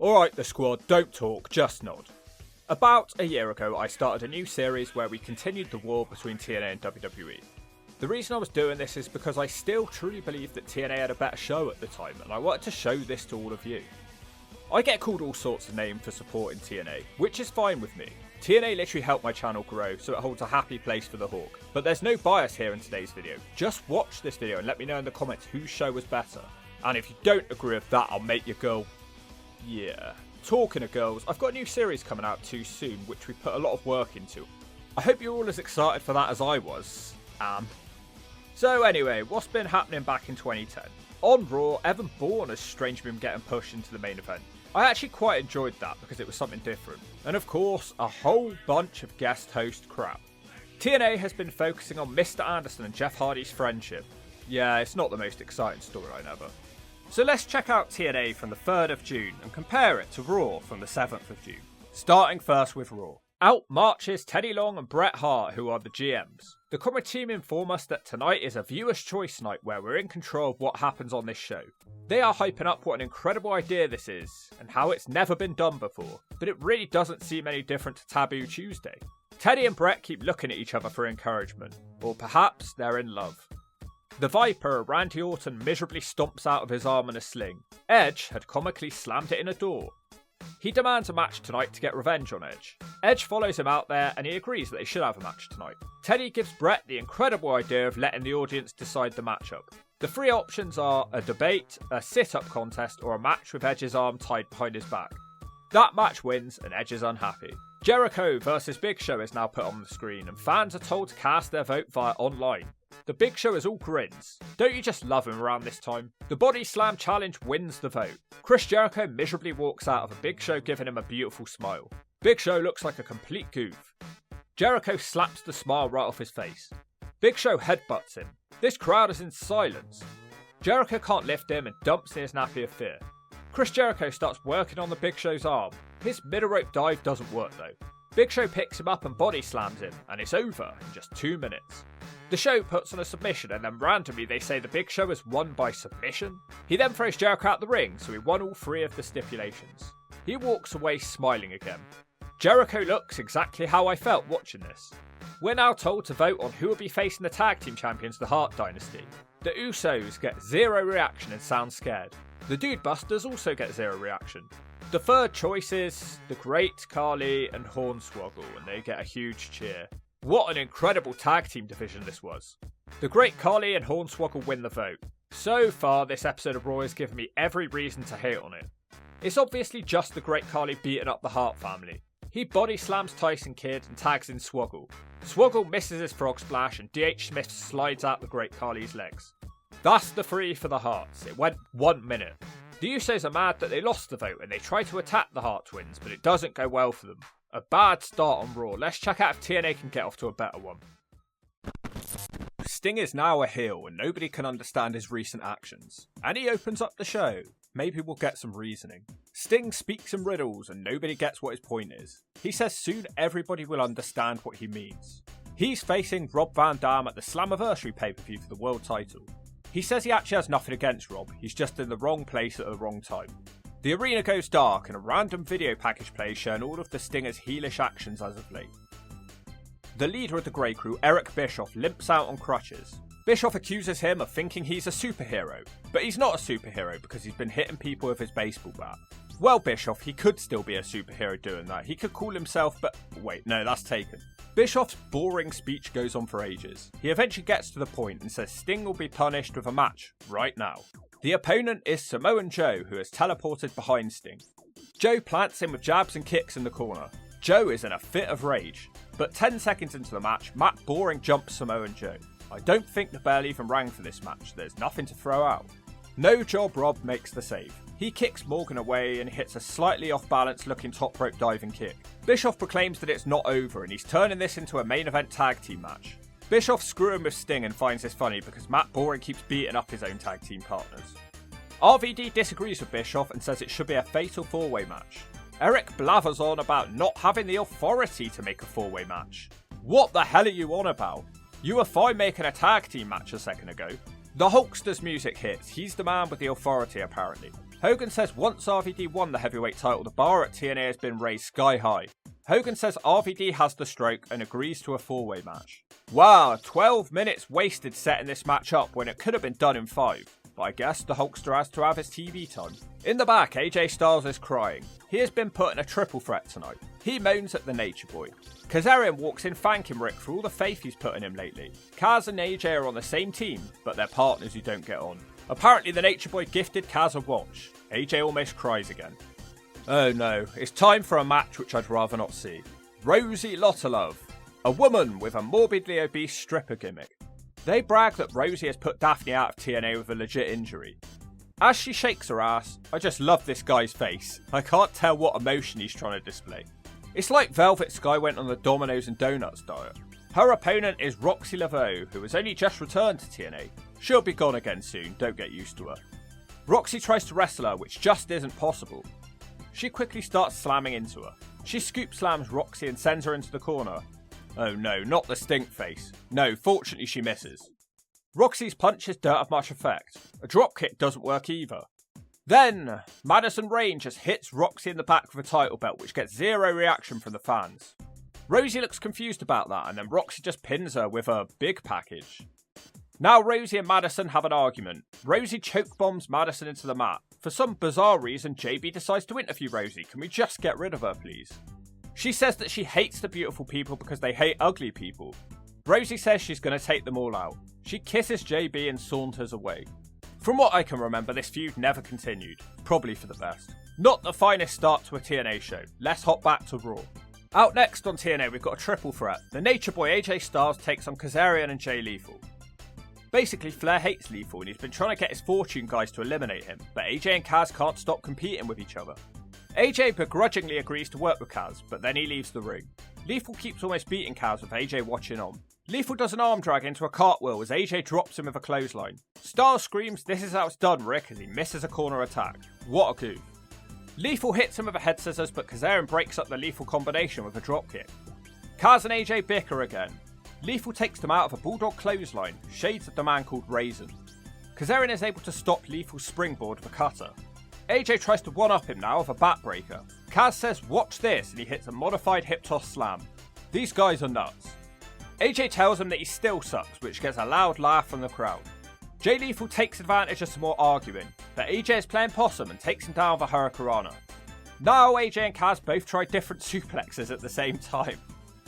Alright the squad, don't talk, just nod. About a year ago I started a new series where we continued the war between TNA and WWE. The reason I was doing this is because I still truly believe that TNA had a better show at the time, and I wanted to show this to all of you. I get called all sorts of names for supporting TNA, which is fine with me. TNA literally helped my channel grow, so it holds a happy place for the Hawk. But there's no bias here in today's video. Just watch this video and let me know in the comments whose show was better. And if you don't agree with that, I'll make your girl... yeah. Talking of girls, I've got a new series coming out too soon, which we put a lot of work into. I hope you're all as excited for that as I was. So anyway, what's been happening back in 2010? On Raw, Evan Bourne has strangely been getting pushed into the main event. I actually quite enjoyed that because it was something different. And of course, a whole bunch of guest host crap. TNA has been focusing on Mr. Anderson and Jeff Hardy's friendship. Yeah, it's not the most exciting storyline ever. So let's check out TNA from the 3rd of June and compare it to Raw from the 7th of June. Starting first with Raw. Out marches Teddy Long and Bret Hart, who are the GMs. The commentary team inform us that tonight is a viewer's choice night where we're in control of what happens on this show. They are hyping up what an incredible idea this is, and how it's never been done before, but it really doesn't seem any different to Taboo Tuesday. Teddy and Bret keep looking at each other for encouragement, or perhaps they're in love. The Viper, Randy Orton, miserably stomps out of his arm in a sling. Edge had comically slammed it in a door. He demands a match tonight to get revenge on Edge. Edge follows him out there and he agrees that they should have a match tonight. Teddy gives Bret the incredible idea of letting the audience decide the matchup. The three options are a debate, a sit-up contest, or a match with Edge's arm tied behind his back. That match wins and Edge is unhappy. Jericho vs Big Show is now put on the screen and fans are told to cast their vote via online. The Big Show is all grins. Don't you just love him around this time? The Body Slam Challenge wins the vote. Chris Jericho miserably walks out of a Big Show giving him a beautiful smile. Big Show looks like a complete goof. Jericho slaps the smile right off his face. Big Show headbutts him. This crowd is in silence. Jericho can't lift him and dumps in his nappy of fear. Chris Jericho starts working on the Big Show's arm. His middle rope dive doesn't work though. Big Show picks him up and body slams him, and it's over in just 2 minutes. The show puts on a submission and then randomly they say the Big Show has won by submission. He then throws Jericho out the ring, so he won all 3 of the stipulations. He walks away smiling again. Jericho looks exactly how I felt watching this. We're now told to vote on who will be facing the tag team champions, the Hart Dynasty. The Usos get 0 reaction and sound scared. The Dude Busters also get 0 reaction. The third choice is the Great Khali and Hornswoggle, and they get a huge cheer. What an incredible tag team division this was. The Great Khali and Hornswoggle win the vote. So far, this episode of Raw has given me every reason to hate on it. It's obviously just the Great Khali beating up the Hart family. He body slams Tyson Kidd and tags in Swoggle. Swoggle misses his frog splash and DH Smith slides out the Great Khali's legs. That's the 3 for the Harts. It went 1 minute. The Usos are mad that they lost the vote and they try to attack the Hart twins, but it doesn't go well for them. A bad start on Raw. Let's check out if TNA can get off to a better one. Sting is now a heel and nobody can understand his recent actions. And he opens up the show. Maybe we'll get some reasoning. Sting speaks in riddles and nobody gets what his point is. He says soon everybody will understand what he means. He's facing Rob Van Dam at the Slammiversary pay-per-view for the world title. He says he actually has nothing against Rob, he's just in the wrong place at the wrong time. The arena goes dark and a random video package plays showing all of the Stinger's heelish actions as of late. The leader of the Grey Crew, Eric Bischoff, limps out on crutches. Bischoff accuses him of thinking he's a superhero, but he's not a superhero because he's been hitting people with his baseball bat. Well, Bischoff, he could still be a superhero doing that. He could call himself, but wait, no, that's taken. Bischoff's boring speech goes on for ages. He eventually gets to the point and says Sting will be punished with a match right now. The opponent is Samoan Joe, who has teleported behind Sting. Joe plants him with jabs and kicks in the corner. Joe is in a fit of rage, but 10 seconds into the match, Matt Boring jumps Samoan Joe. I don't think the bell even rang for this match, there's nothing to throw out. No Job Rob makes the save. He kicks Morgan away and hits a slightly off balance looking top rope diving kick. Bischoff proclaims that it's not over and he's turning this into a main event tag team match. Bischoff's screwing with Sting and finds this funny because Matt Boring keeps beating up his own tag team partners. RVD disagrees with Bischoff and says it should be a fatal 4-way match. Eric blathers on about not having the authority to make a 4-way match. What the hell are you on about? You were fine making a tag team match a second ago. The Hulkster's music hits. He's the man with the authority apparently. Hogan says once RVD won the heavyweight title, the bar at TNA has been raised sky high. Hogan says RVD has the stroke and agrees to a 4-way match. Wow, 12 minutes wasted setting this match up when it could have been done in 5. But I guess the Hulkster has to have his TV time. In the back, AJ Styles is crying. He has been put in a triple threat tonight. He moans at the Nature Boy. Kazarian walks in thanking Rick for all the faith he's put in him lately. Kaz and AJ are on the same team, but they're partners who don't get on. Apparently the Nature Boy gifted Kaz a watch. AJ almost cries again. Oh no, it's time for a match which I'd rather not see. Rosie Lottalove, a woman with a morbidly obese stripper gimmick. They brag that Rosie has put Daphne out of TNA with a legit injury. As she shakes her ass, I just love this guy's face. I can't tell what emotion he's trying to display. It's like Velvet Sky went on the Dominoes and Donuts diet. Her opponent is Roxy Laveau, who has only just returned to TNA. She'll be gone again soon, don't get used to her. Roxy tries to wrestle her, which just isn't possible. She quickly starts slamming into her. She scoop slams Roxy and sends her into the corner. Oh no, not the stink face. No, fortunately she misses. Roxy's punches don't have much effect. A dropkick doesn't work either. Then, Madison Rayne just hits Roxy in the back with a title belt, which gets zero reaction from the fans. Rosie looks confused about that, and then Roxy just pins her with a big package. Now Rosie and Madison have an argument. Rosie choke bombs Madison into the mat. For some bizarre reason, JB decides to interview Rosie. Can we just get rid of her, please? She says that she hates the beautiful people because they hate ugly people. Rosie says she's going to take them all out. She kisses JB and saunters away. From what I can remember, this feud never continued. Probably for the best. Not the finest start to a TNA show. Let's hop back to Raw. Out next on TNA, we've got a triple threat. The Nature Boy AJ Styles takes on Kazarian and Jay Lethal. Basically, Flair hates Lethal and he's been trying to get his Fortune guys to eliminate him, but AJ and Kaz can't stop competing with each other. AJ begrudgingly agrees to work with Kaz, but then he leaves the ring. Lethal keeps almost beating Kaz with AJ watching on. Lethal does an arm drag into a cartwheel as AJ drops him with a clothesline. Styles screams, "This is how it's done, Rick," as he misses a corner attack. What a goof. Lethal hits him with a head scissors, but Kazarian breaks up the Lethal combination with a dropkick. Kaz and AJ bicker again. Lethal takes them out of a bulldog clothesline, shades of the man called Raisin. Kazarian is able to stop Lethal's springboard with a cutter. AJ tries to one-up him now with a backbreaker. Kaz says, "Watch this," and he hits a modified hip toss slam. These guys are nuts. AJ tells him that he still sucks, which gets a loud laugh from the crowd. Jay Lethal takes advantage of some more arguing, but AJ is playing possum and takes him down with a Hurricanrana. Now AJ and Kaz both try different suplexes at the same time.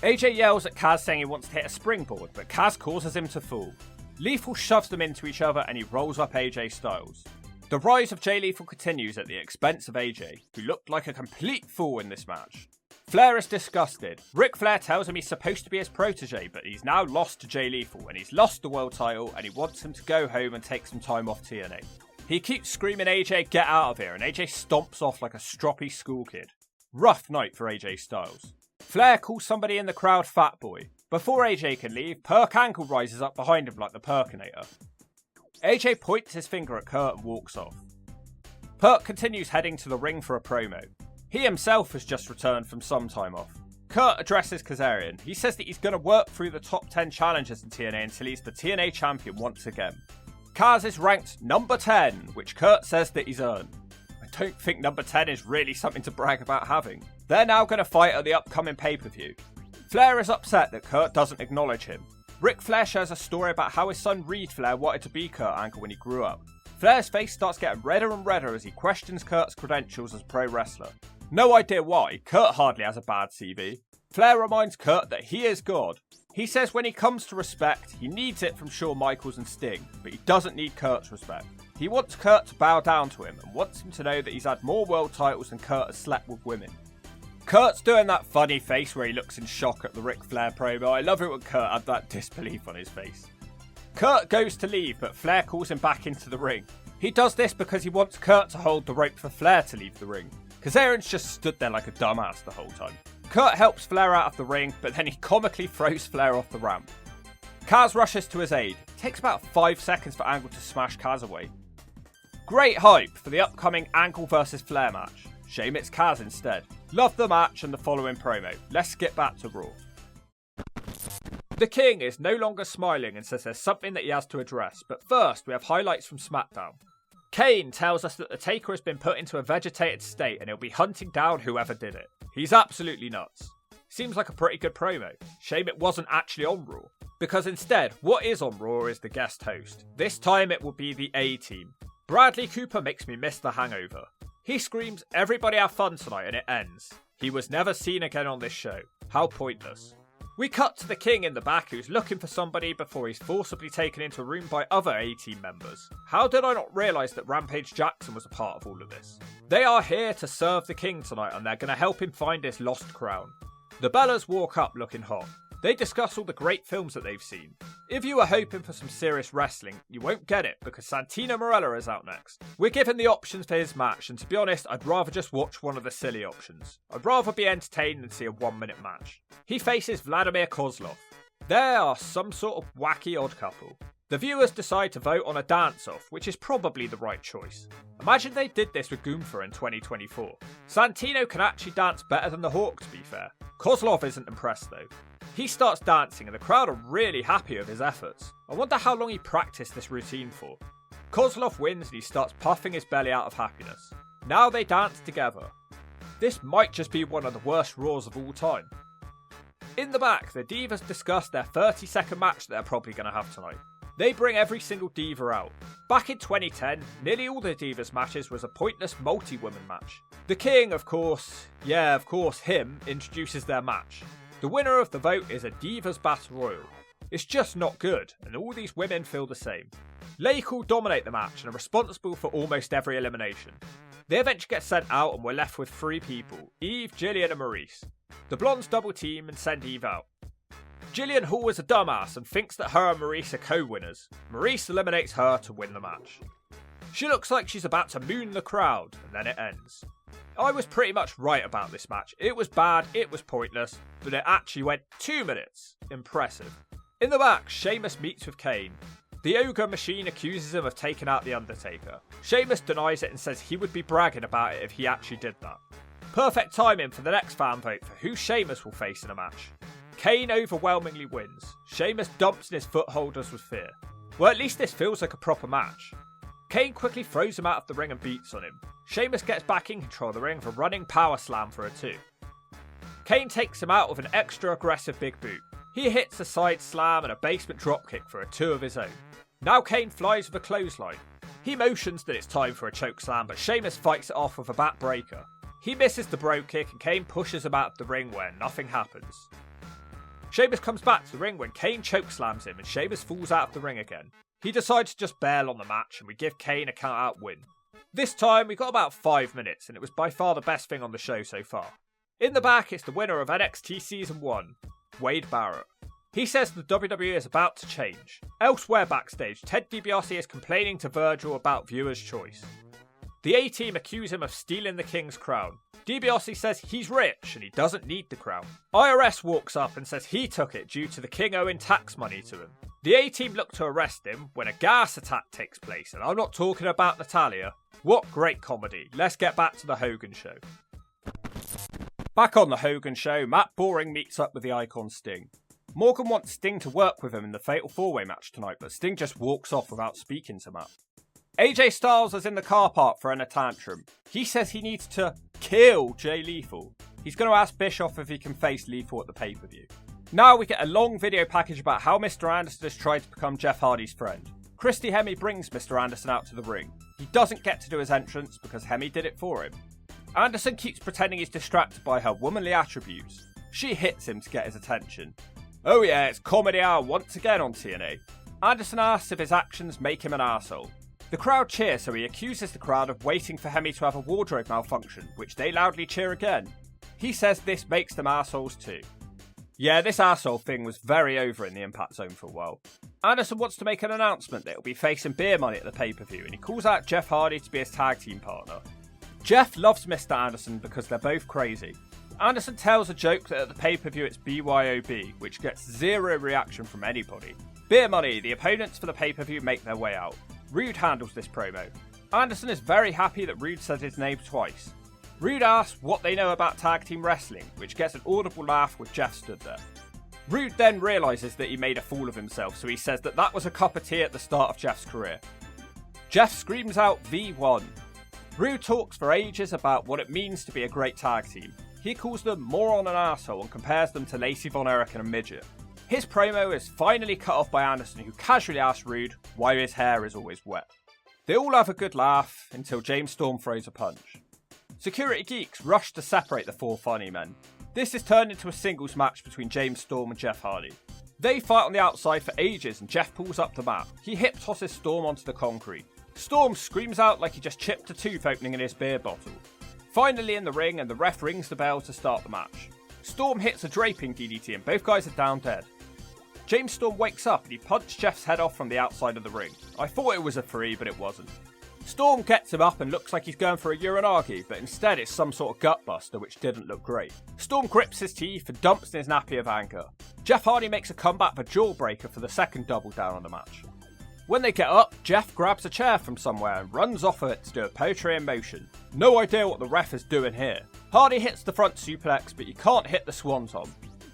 AJ yells at Kaz saying he wants to hit a springboard, but Kaz causes him to fall. Lethal shoves them into each other and he rolls up AJ Styles. The rise of Jay Lethal continues at the expense of AJ, who looked like a complete fool in this match. Flair is disgusted. Ric Flair tells him he's supposed to be his protege, but he's now lost to Jay Lethal and he's lost the world title and he wants him to go home and take some time off TNA. He keeps screaming, "AJ, get out of here," and AJ stomps off like a stroppy school kid. Rough night for AJ Styles. Flair calls somebody in the crowd Fat Boy. Before AJ can leave, Perk Ankle rises up behind him like the Perkinator. AJ points his finger at Kurt and walks off. Perk continues heading to the ring for a promo. He himself has just returned from some time off. Kurt addresses Kazarian. He says that he's going to work through the top 10 challengers in TNA until he's the TNA champion once again. Kaz is ranked number 10, which Kurt says that he's earned. I don't think number 10 is really something to brag about having. They're now going to fight at the upcoming pay-per-view. Flair is upset that Kurt doesn't acknowledge him. Ric Flair shares a story about how his son Reed Flair wanted to be Kurt Angle when he grew up. Flair's face starts getting redder and redder as he questions Kurt's credentials as a pro wrestler. No idea why, Kurt hardly has a bad CV. Flair reminds Kurt that he is God. He says when he comes to respect, he needs it from Shawn Michaels and Sting, but he doesn't need Kurt's respect. He wants Kurt to bow down to him and wants him to know that he's had more world titles than Kurt has slept with women. Kurt's doing that funny face where he looks in shock at the Ric Flair promo. I love it when Kurt had that disbelief on his face. Kurt goes to leave, but Flair calls him back into the ring. He does this because he wants Kurt to hold the rope for Flair to leave the ring. Kazarian's just stood there like a dumbass the whole time. Kurt helps Flair out of the ring, but then he comically throws Flair off the ramp. Kaz rushes to his aid. It takes about 5 seconds for Angle to smash Kaz away. Great hype for the upcoming Angle vs Flair match. Shame it's Kaz instead. Love the match and the following promo. Let's skip back to Raw. The King is no longer smiling and says there's something that he has to address, but first we have highlights from SmackDown. Kane tells us that the Taker has been put into a vegetated state and he'll be hunting down whoever did it. He's absolutely nuts. Seems like a pretty good promo. Shame it wasn't actually on Raw. Because instead, what is on Raw is the guest host. This time it will be the A-Team. Bradley Cooper makes me miss The Hangover. He screams, "Everybody have fun tonight," and it ends. He was never seen again on this show. How pointless. We cut to the King in the back who's looking for somebody before he's forcibly taken into a room by other A-Team members. How did I not realise that Rampage Jackson was a part of all of this? They are here to serve the King tonight and they're going to help him find his lost crown. The Bellas walk up looking hot. They discuss all the great films that they've seen. If you were hoping for some serious wrestling, you won't get it because Santino Marella is out next. We're given the options for his match, and to be honest, I'd rather just watch one of the silly options. I'd rather be entertained than see a 1-minute match. He faces Vladimir Kozlov. They are some sort of wacky odd couple. The viewers decide to vote on a dance-off, which is probably the right choice. Imagine they did this with Gunther in 2024. Santino can actually dance better than the Hawk, to be fair. Kozlov isn't impressed though. He starts dancing and the crowd are really happy with his efforts. I wonder how long he practiced this routine for. Kozlov wins and he starts puffing his belly out of happiness. Now they dance together. This might just be one of the worst Raws of all time. In the back, the Divas discuss their 30-second match that they're probably going to have tonight. They bring every single diva out. Back in 2010, nearly all the Divas matches was a pointless multi-woman match. The King, of course, him, introduces their match. The winner of the vote is a Divas Battle Royal. It's just not good, and all these women feel the same. Lakel dominate the match and are responsible for almost every elimination. They eventually get sent out and we're left with 3 people, Eve, Jillian and Maurice. The blondes double team and send Eve out. Jillian Hall is a dumbass and thinks that her and Maurice are co-winners. Maurice eliminates her to win the match. She looks like she's about to moon the crowd, and then it ends. I was pretty much right about this match. It was bad, it was pointless, but it actually went 2 minutes. Impressive. In the back, Sheamus meets with Kane. The Ogre Machine accuses him of taking out The Undertaker. Sheamus denies it and says he would be bragging about it if he actually did that. Perfect timing for the next fan vote for who Sheamus will face in a match. Kane overwhelmingly wins. Sheamus dumps in his foot holders with fear. Well, at least this feels like a proper match. Kane quickly throws him out of the ring and beats on him. Sheamus gets back in control of the ring for a running power slam for a 2. Kane takes him out with an extra aggressive big boot. He hits a side slam and a basement dropkick for a 2 of his own. Now Kane flies with a clothesline. He motions that it's time for a choke slam, but Sheamus fights it off with a back breaker. He misses the bro kick and Kane pushes him out of the ring where nothing happens. Sheamus comes back to the ring when Kane chokeslams him and Sheamus falls out of the ring again. He decides to just bail on the match and we give Kane a count-out win. This time we got about 5 minutes and it was by far the best thing on the show so far. In the back it's the winner of NXT Season 1, Wade Barrett. He says the WWE is about to change. Elsewhere backstage, Ted DiBiase is complaining to Virgil about viewers' choice. The A-Team accuse him of stealing the King's crown. DiBiase says he's rich and he doesn't need the crown. IRS walks up and says he took it due to the King owing tax money to him. The A-Team look to arrest him when a gas attack takes place, and I'm not talking about Natalia. What great comedy. Let's get back to the Hogan show. Back on the Hogan show, Matt Boring meets up with the Icon Sting. Morgan wants Sting to work with him in the Fatal 4-Way match tonight, but Sting just walks off without speaking to Matt. AJ Styles is in the car park throwing a tantrum. He says he needs to kill Jay Lethal. He's going to ask Bischoff if he can face Lethal at the pay-per-view. Now we get a long video package about how Mr. Anderson has tried to become Jeff Hardy's friend. Christy Hemme brings Mr. Anderson out to the ring. He doesn't get to do his entrance because Hemme did it for him. Anderson keeps pretending he's distracted by her womanly attributes. She hits him to get his attention. Oh yeah, it's comedy hour once again on TNA. Anderson asks if his actions make him an arsehole. The crowd cheer, so he accuses the crowd of waiting for Hemme to have a wardrobe malfunction, which they loudly cheer again. He says this makes them arseholes too. Yeah, this arsehole thing was very over in the Impact Zone for a while. Anderson wants to make an announcement that he'll be facing beer money at the pay-per-view, and he calls out Jeff Hardy to be his tag team partner. Jeff loves Mr. Anderson because they're both crazy. Anderson tells a joke that at the pay-per-view it's BYOB, which gets zero reaction from anybody. Beer money, the opponents for the pay-per-view make their way out. Rude handles this promo. Anderson is very happy that Rude said his name twice. Rude asks what they know about tag team wrestling, which gets an audible laugh with Jeff stood there. Rude then realises that he made a fool of himself, so he says that was a cup of tea at the start of Jeff's career. Jeff screams out V1. Rude talks for ages about what it means to be a great tag team. He calls them moron and arsehole and compares them to Lacey Von Erich and a midget. His promo is finally cut off by Anderson, who casually asks Rude why his hair is always wet. They all have a good laugh until James Storm throws a punch. Security geeks rush to separate the four funny men. This is turned into a singles match between James Storm and Jeff Hardy. They fight on the outside for ages and Jeff pulls up the mat. He hip tosses Storm onto the concrete. Storm screams out like he just chipped a tooth opening in his beer bottle. Finally in the ring, and the ref rings the bell to start the match. Storm hits a draping DDT and both guys are down dead. James Storm wakes up and he punched Jeff's head off from the outside of the ring. I thought it was a 3, but it wasn't. Storm gets him up and looks like he's going for a uranagi, but instead it's some sort of gutbuster, which didn't look great. Storm grips his teeth and dumps in his nappy of anger. Jeff Hardy makes a comeback for jawbreaker for the second double down on the match. When they get up, Jeff grabs a chair from somewhere and runs off of it to do a poetry in motion. No idea what the ref is doing here. Hardy hits the front suplex, but he can't hit the swanton.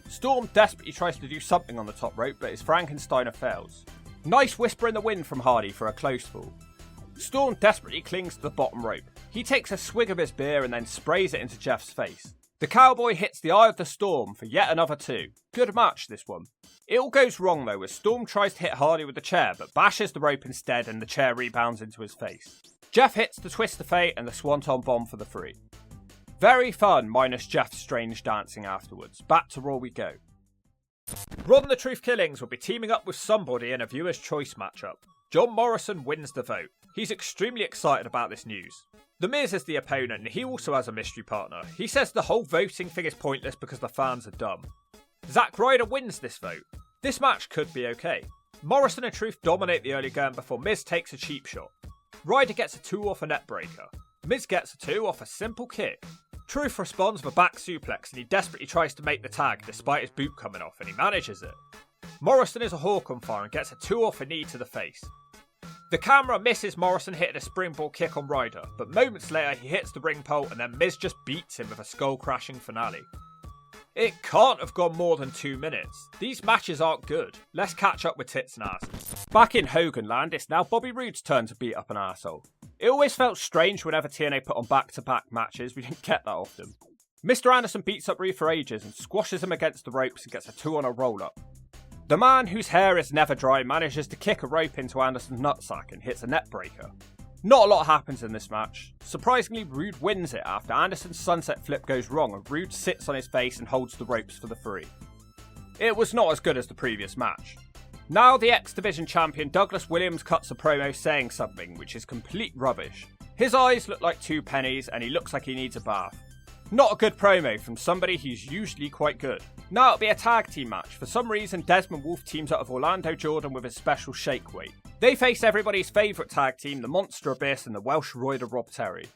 Storm desperately tries to do something on the top rope, but his Frankensteiner fails. Nice whisper in the wind from Hardy for a close fall. Storm desperately clings to the bottom rope. He takes a swig of his beer and then sprays it into Jeff's face. The cowboy hits the eye of the Storm for yet another 2. Good match, this one. It all goes wrong though, as Storm tries to hit Hardy with the chair, but bashes the rope instead and the chair rebounds into his face. Jeff hits the Twist of Fate and the Swanton Bomb for the 3. Very fun, minus Jeff's strange dancing afterwards. Back to Raw we go. Ron the Truth Killings will be teaming up with somebody in a viewer's choice matchup. John Morrison wins the vote. He's extremely excited about this news. The Miz is the opponent and he also has a mystery partner. He says the whole voting thing is pointless because the fans are dumb. Zack Ryder wins this vote. This match could be okay. Morrison and Truth dominate the early going before Miz takes a cheap shot. Ryder gets a 2 off a net breaker. Miz gets a 2 off a simple kick. Truth responds with a back suplex and he desperately tries to make the tag despite his boot coming off and he manages it. Morrison is a hawk on fire and gets a 2 off a knee to the face. The camera misses Morrison hitting a springboard kick on Ryder, but moments later he hits the ring pole and then Miz just beats him with a skull crashing finale. It can't have gone more than 2 minutes. These matches aren't good. Let's catch up with tits and asses. Back in Hogan land, it's now Bobby Roode's turn to beat up an arsehole. It always felt strange whenever TNA put on back-to-back matches, we didn't get that often. Mr. Anderson beats up Rude for ages and squashes him against the ropes and gets a 2 on a roll-up. The man whose hair is never dry manages to kick a rope into Anderson's nutsack and hits a net breaker. Not a lot happens in this match. Surprisingly, Rude wins it after Anderson's sunset flip goes wrong and Rude sits on his face and holds the ropes for the 3. It was not as good as the previous match. Now the X-Division champion Douglas Williams cuts a promo saying something, which is complete rubbish. His eyes look like 2 pennies and he looks like he needs a bath. Not a good promo from somebody who's usually quite good. Now it'll be a tag team match. For some reason, Desmond Wolfe teams up with Orlando Jordan with his special shake weight. They face everybody's favourite tag team, the Monster Abyss and the Welsh Roider Rob Terry.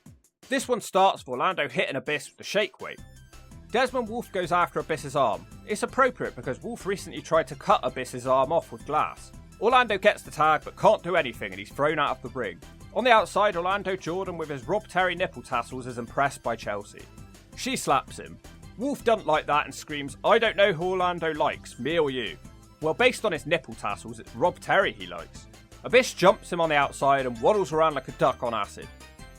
This one starts with Orlando hitting Abyss with the shake weight. Desmond Wolfe goes after Abyss's arm. It's appropriate because Wolfe recently tried to cut Abyss's arm off with glass. Orlando gets the tag but can't do anything and he's thrown out of the ring. On the outside, Orlando Jordan with his Rob Terry nipple tassels is impressed by Chelsea. She slaps him. Wolfe doesn't like that and screams, "I don't know who Orlando likes, me or you." Well, based on his nipple tassels, it's Rob Terry he likes. Abyss jumps him on the outside and waddles around like a duck on acid.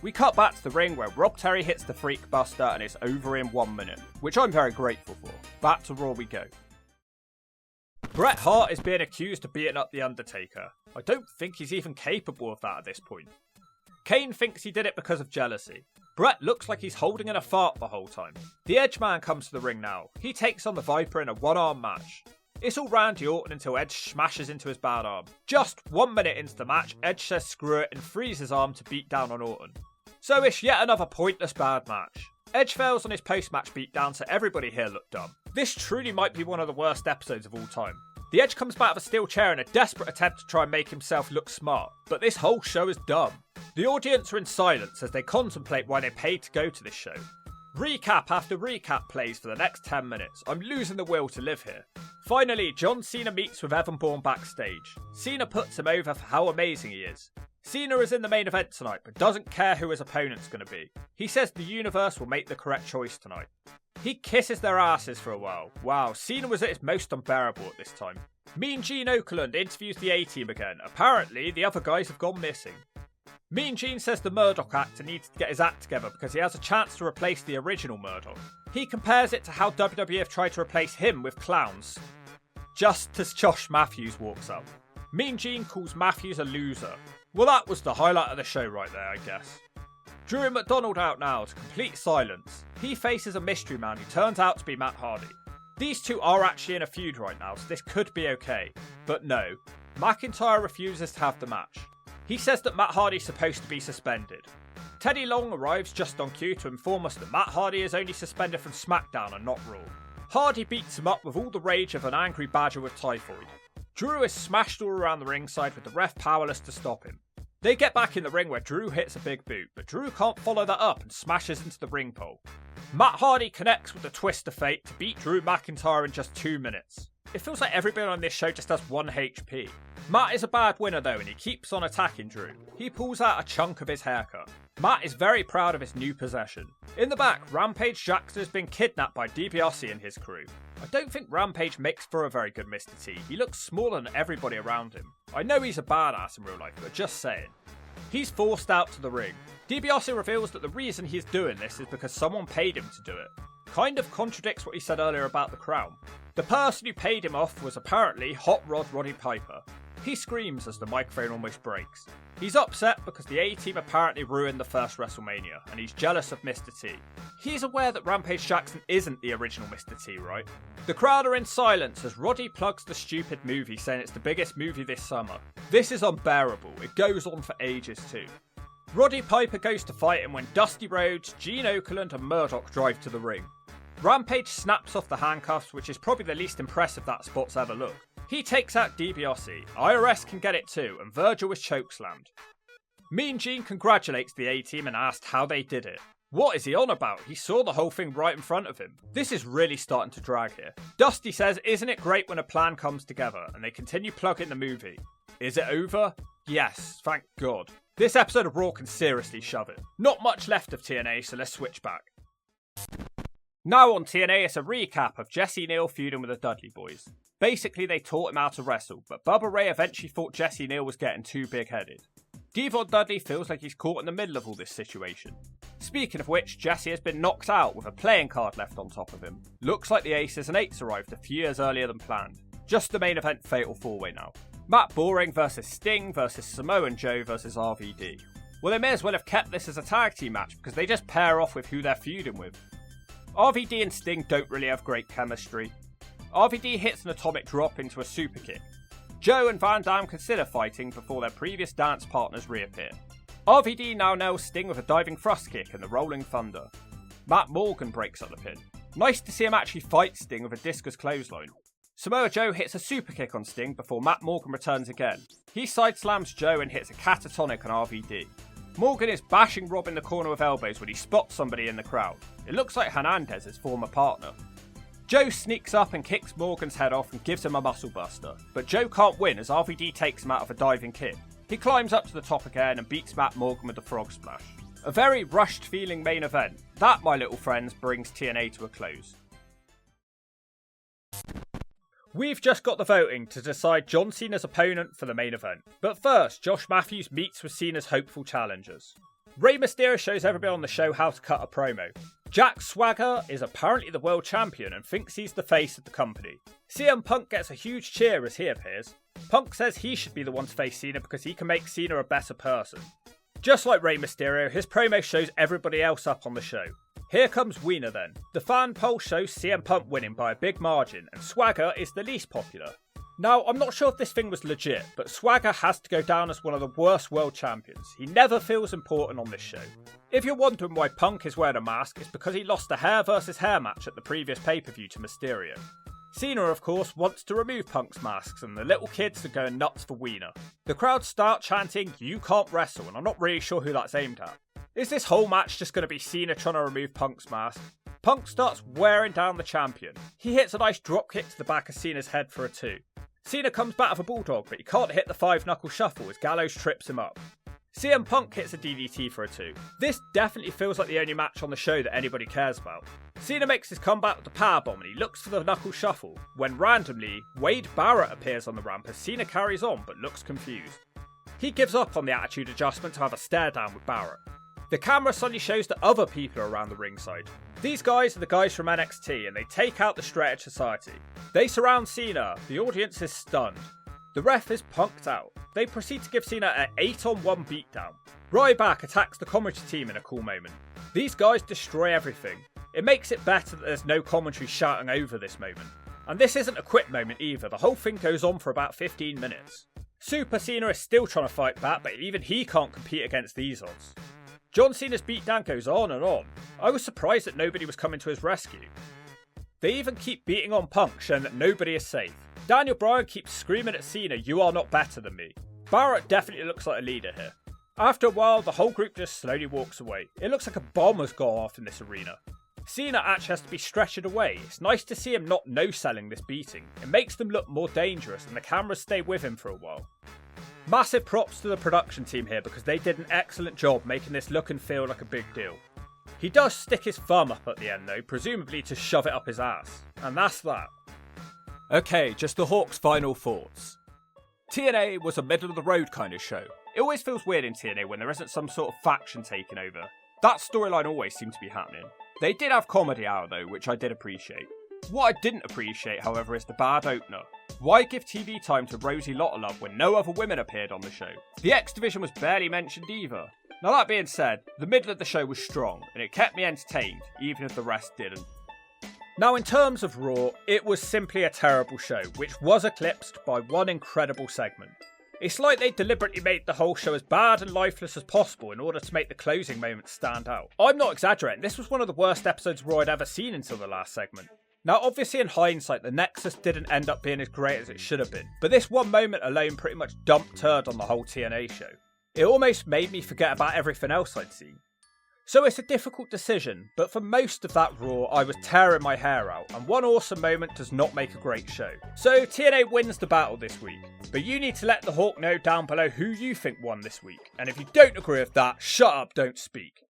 We cut back to the ring where Rob Terry hits the Freak Buster and it's over in 1 minute, which I'm very grateful for. Back to Raw we go. Bret Hart is being accused of beating up The Undertaker. I don't think he's even capable of that at this point. Kane thinks he did it because of jealousy. Bret looks like he's holding in a fart the whole time. The Edge man comes to the ring now. He takes on the Viper in a one-arm match. It's all Randy Orton until Edge smashes into his bad arm. Just 1 minute into the match, Edge says screw it and frees his arm to beat down on Orton. So it's yet another pointless bad match. Edge fails on his post-match beatdown, so everybody here looked dumb. This truly might be one of the worst episodes of all time. The Edge comes back with a steel chair in a desperate attempt to try and make himself look smart, but this whole show is dumb. The audience are in silence as they contemplate why they paid to go to this show. Recap after recap plays for the next 10 minutes. I'm losing the will to live here. Finally, John Cena meets with Evan Bourne backstage. Cena puts him over for how amazing he is. Cena is in the main event tonight, but doesn't care who his opponent's going to be. He says the universe will make the correct choice tonight. He kisses their asses for a while. Wow, Cena was at his most unbearable at this time. Mean Gene Okerlund interviews the A-Team again. Apparently, the other guys have gone missing. Mean Gene says the Murdoch actor needs to get his act together because he has a chance to replace the original Murdoch. He compares it to how WWE have tried to replace him with clowns. Just as Josh Matthews walks up. Mean Gene calls Matthews a loser. Well, that was the highlight of the show right there, I guess. Drew and McDonald out now to complete silence. He faces a mystery man who turns out to be Matt Hardy. These two are actually in a feud right now, so this could be okay. But no, McIntyre refuses to have the match. He says that Matt Hardy is supposed to be suspended. Teddy Long arrives just on cue to inform us that Matt Hardy is only suspended from SmackDown and not Raw. Hardy beats him up with all the rage of an angry badger with typhoid. Drew is smashed all around the ringside with the ref powerless to stop him. They get back in the ring where Drew hits a big boot, but Drew can't follow that up and smashes into the ring pole. Matt Hardy connects with the twist of fate to beat Drew McIntyre in just 2 minutes. It feels like everybody on this show just has 1 HP. Matt is a bad winner though, and he keeps on attacking Drew. He pulls out a chunk of his haircut. Matt is very proud of his new possession. In the back, Rampage Jackson has been kidnapped by DiBiase and his crew. I don't think Rampage makes for a very good Mr. T. He looks smaller than everybody around him. I know he's a badass in real life, but just saying. He's forced out to the ring. DiBiase reveals that the reason he's doing this is because someone paid him to do it. Kind of contradicts what he said earlier about the crown. The person who paid him off was apparently Hot Rod Roddy Piper. He screams as the microphone almost breaks. He's upset because the A-Team apparently ruined the first WrestleMania, and he's jealous of Mr. T. He's aware that Rampage Jackson isn't the original Mr. T, right? The crowd are in silence as Roddy plugs the stupid movie, saying it's the biggest movie this summer. This is unbearable, it goes on for ages too. Roddy Piper goes to fight him when Dusty Rhodes, Gene Okerlund and Murdoch drive to the ring. Rampage snaps off the handcuffs, which is probably the least impressive that spot's ever looked. He takes out DiBiase, IRS can get it too, and Virgil is chokeslammed. Mean Gene congratulates the A-Team and asked how they did it. What is he on about? He saw the whole thing right in front of him. This is really starting to drag here. Dusty says, isn't it great when a plan comes together, and they continue plugging the movie. Is it over? Yes, thank God. This episode of Raw can seriously shove it. Not much left of TNA, so let's switch back. Now on TNA, it's a recap of Jesse Neal feuding with the Dudley Boys. Basically, they taught him how to wrestle, but Bubba Ray eventually thought Jesse Neal was getting too big-headed. Devon Dudley feels like he's caught in the middle of all this situation. Speaking of which, Jesse has been knocked out with a playing card left on top of him. Looks like the Aces and Eights arrived a few years earlier than planned. Just the main event Fatal 4-Way now. Matt Boring versus Sting versus Samoa Joe versus RVD. Well, they may as well have kept this as a tag team match because they just pair off with who they're feuding with. RVD and Sting don't really have great chemistry. RVD hits an atomic drop into a super kick. Joe and Van Dam consider fighting before their previous dance partners reappear. RVD now nails Sting with a diving thrust kick and the Rolling Thunder. Matt Morgan breaks up the pin. Nice to see him actually fight Sting with a discus clothesline. Samoa Joe hits a super kick on Sting before Matt Morgan returns again. He side slams Joe and hits a catatonic on RVD. Morgan is bashing Rob in the corner with elbows when he spots somebody in the crowd. It looks like Hernandez's former partner. Joe sneaks up and kicks Morgan's head off and gives him a muscle buster, but Joe can't win as RVD takes him out of a diving kick. He climbs up to the top again and beats Matt Morgan with the frog splash. A very rushed feeling main event. That, my little friends, brings TNA to a close. We've just got the voting to decide John Cena's opponent for the main event. But first, Josh Matthews meets with Cena's hopeful challengers. Rey Mysterio shows everybody on the show how to cut a promo. Jack Swagger is apparently the world champion and thinks he's the face of the company. CM Punk gets a huge cheer as he appears. Punk says he should be the one to face Cena because he can make Cena a better person. Just like Rey Mysterio, his promo shows everybody else up on the show. Here comes Wiener then. The fan poll shows CM Punk winning by a big margin and Swagger is the least popular. Now, I'm not sure if this thing was legit, but Swagger has to go down as one of the worst world champions. He never feels important on this show. If you're wondering why Punk is wearing a mask, it's because he lost a hair versus hair match at the previous pay-per-view to Mysterio. Cena, of course, wants to remove Punk's masks, and the little kids are going nuts for Wiener. The crowd start chanting, "You can't wrestle," and I'm not really sure who that's aimed at. Is this whole match just going to be Cena trying to remove Punk's mask? Punk starts wearing down the champion. He hits a nice dropkick to the back of Cena's head for a 2. Cena comes back with a bulldog, but he can't hit the 5-knuckle shuffle as Gallows trips him up. CM Punk hits a DDT for a 2. This definitely feels like the only match on the show that anybody cares about. Cena makes his comeback with the powerbomb and he looks for the knuckle shuffle, when randomly, Wade Barrett appears on the ramp as Cena carries on but looks confused. He gives up on the attitude adjustment to have a stare down with Barrett. The camera suddenly shows that other people are around the ringside. These guys are the guys from NXT and they take out the Straight Edge Society. They surround Cena, the audience is stunned. The ref is punked out. They proceed to give Cena an 8-on-1 beatdown. Ryback attacks the commentary team in a cool moment. These guys destroy everything. It makes it better that there's no commentary shouting over this moment. And this isn't a quit moment either, the whole thing goes on for about 15 minutes. Super Cena is still trying to fight back, but even he can't compete against these odds. John Cena's beatdown goes on and on. I was surprised that nobody was coming to his rescue. They even keep beating on Punk, showing that nobody is safe. Daniel Bryan keeps screaming at Cena, "You are not better than me." Barrett definitely looks like a leader here. After a while, the whole group just slowly walks away. It looks like a bomb has gone off in this arena. Cena actually has to be stretchered away. It's nice to see him not no-selling this beating. It makes them look more dangerous and the cameras stay with him for a while. Massive props to the production team here because they did an excellent job making this look and feel like a big deal. He does stick his thumb up at the end though, presumably to shove it up his ass. And that's that. Okay, just the Hawk's final thoughts. TNA was a middle-of-the-road kind of show. It always feels weird in TNA when there isn't some sort of faction taking over. That storyline always seemed to be happening. They did have comedy hour though, which I did appreciate. What I didn't appreciate, however, is the bad opener. Why give TV time to Rosie Lottelove when no other women appeared on the show? The X Division was barely mentioned either. Now that being said, the middle of the show was strong, and it kept me entertained, even if the rest didn't. Now in terms of Raw, it was simply a terrible show, which was eclipsed by one incredible segment. It's like they deliberately made the whole show as bad and lifeless as possible in order to make the closing moments stand out. I'm not exaggerating, this was one of the worst episodes of Raw I'd ever seen until the last segment. Now obviously in hindsight, the Nexus didn't end up being as great as it should have been, but this one moment alone pretty much dumped turd on the whole TNA show. It almost made me forget about everything else I'd seen. So it's a difficult decision, but for most of that Raw, I was tearing my hair out, and one awesome moment does not make a great show. So TNA wins the battle this week, but you need to let the Hawk know down below who you think won this week, and if you don't agree with that, shut up, don't speak.